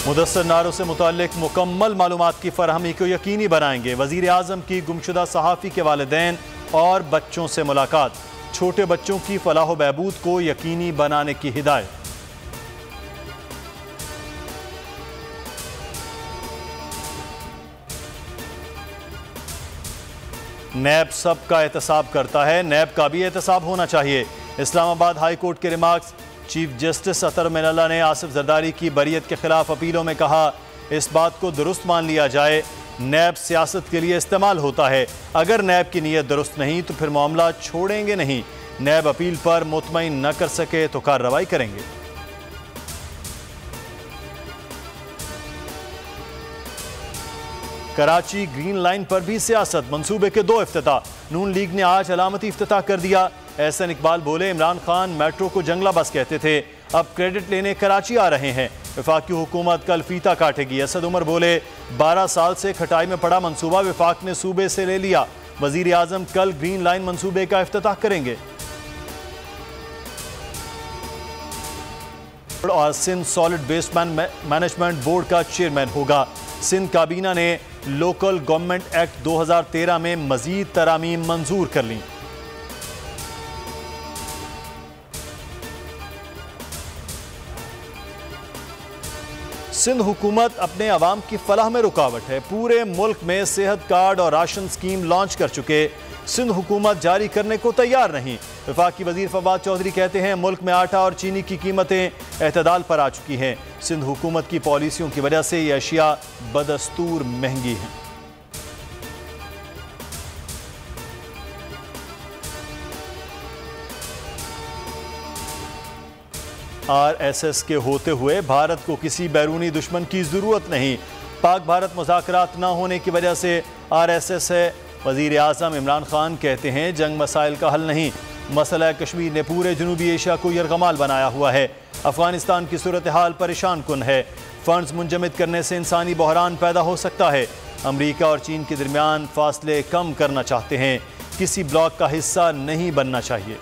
मुदस्सर नारों से मुताल्लिक मुकम्मल मालूमात की फराहमी को यकीनी बनाएंगे। वज़ीर आज़म की गुमशुदा सहाफ़ी के वालिदैन और बच्चों से मुलाकात। छोटे बच्चों की फलाह बहबूद को यकीनी बनाने की हिदायत। नैब सब का एहतसाब करता है, नैब का भी एहतसाब होना चाहिए। इस्लामाबाद हाई कोर्ट के रिमार्क्स। चीफ जस्टिस अतर मिनल्ला ने आसिफ जरदारी की बरियत के खिलाफ अपीलों में कहा, इस बात को दुरुस्त मान लिया जाए, नैब सियासत के लिए इस्तेमाल होता है। अगर नैब की नीयत दुरुस्त नहीं तो फिर मामला छोड़ेंगे नहीं। नैब अपील पर मुतमईन न कर सके तो कार्रवाई करेंगे। कराची ग्रीन लाइन पर भी सियासत। मंसूबे के 2 इफ्तिताह। नून लीग ने आज अलामती इफ्तिताह कर दिया। एहसन इकबाल बोले, इमरान खान मेट्रो को जंगला बस कहते थे, अब क्रेडिट लेने कराची आ रहे हैं। वफाकी हुकूमत कल फीता काटेगी। असद उमर बोले, 12 साल से खटाई में पड़ा मंसूबा वफाक ने सूबे से ले लिया। वजीर आजम कल ग्रीन लाइन मंसूबे का इफ्तिताह करेंगे। और Sindh solid waste management board का चेयरमैन होगा। सिंध काबीना ने लोकल गवर्नमेंट एक्ट 2013 में मजीद तरामीम मंजूर कर ली। सिंध हुकूमत अपने अवाम की फलाह में रुकावट है। पूरे मुल्क में सेहत कार्ड और राशन स्कीम लॉन्च कर चुके, सिंध हुकूमत जारी करने को तैयार नहीं। वफाकी वजीर फवाद चौधरी कहते हैं, मुल्क में आटा और चीनी की कीमतें एतदाल पर आ चुकी हैं। सिंध हुकूमत की पॉलिसियों की वजह से ये अशिया बदस्तूर महंगी हैं। RSS के होते हुए भारत को किसी बैरूनी दुश्मन की जरूरत नहीं। पाक भारत मुज़ाकरात न होने की वजह से RSS है। वज़ीर आज़म इमरान खान कहते हैं, जंग मसाइल का हल नहीं, मसला कश्मीर ने पूरे जनूबी एशिया को यरगमाल बनाया हुआ है। अफगानिस्तान की सूरत हाल परेशान कुन है। फंड्स मुंजमद करने से इंसानी बहरान पैदा हो सकता है। अमरीका और चीन के दरमियान फासले कम करना चाहते हैं, किसी ब्लॉक का हिस्सा नहीं बनना चाहिए।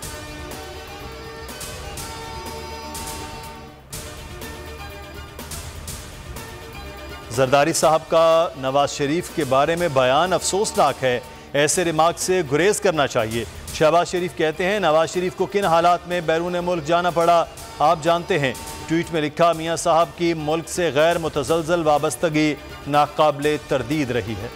जरदारी साहब का नवाज शरीफ के बारे में बयान अफसोसनाक है, ऐसे रिमार्क से गुरेज करना चाहिए। शहबाज शरीफ कहते हैं, नवाज शरीफ को किन हालात में बैरून मुल्क जाना पड़ा आप जानते हैं। ट्वीट में लिखा, मियां साहब की मुल्क से गैर मुतज़लज़ल वाबस्तगी नाकाबिले तरदीद रही है।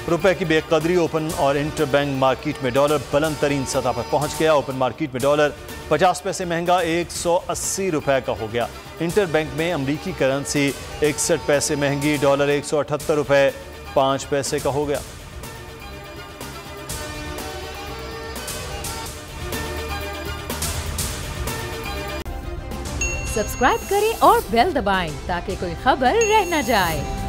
रुपए की बेकदरी। ओपन और इंटर बैंक मार्केट में डॉलर बुलंद तरीन सतह पर पहुंच गया। ओपन मार्केट में डॉलर 50 पैसे महंगा 180 रुपए का हो गया। इंटर बैंक में अमरीकी करेंसी 61 पैसे महंगी डॉलर 178 रुपए 5 पैसे का हो गया। सब्सक्राइब करें और बेल दबाएं ताकि कोई खबर रह न जाए।